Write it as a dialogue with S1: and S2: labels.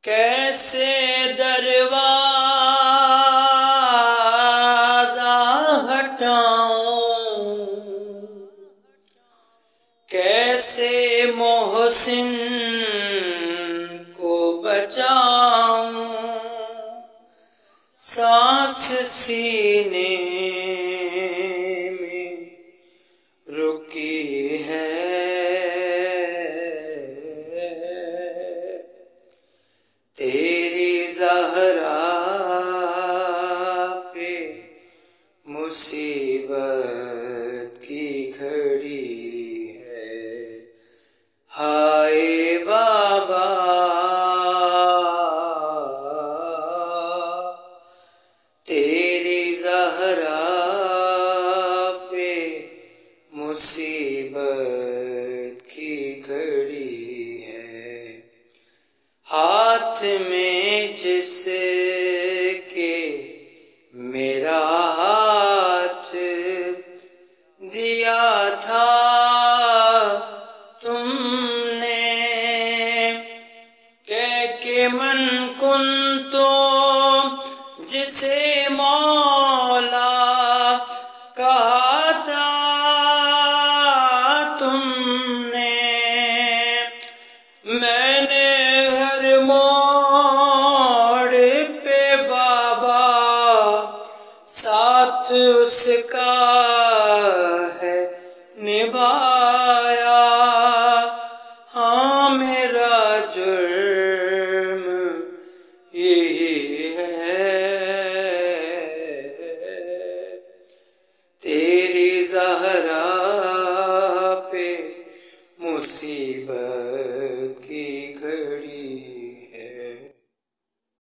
S1: کیسے دروازہ ہٹاؤں، کیسے محسن کو بچاؤں، سانس سینے میں رکی ہے، تیری زہرا پہ مصیبت کی گھڑی ہے، ہائے بابا تیری زہرا پہ مصیبت کی گھڑی ہے، ہاتھ میں جس کے میرا ہاتھ دیا تھا تم نے، کہہ کے من کن تو جسے موت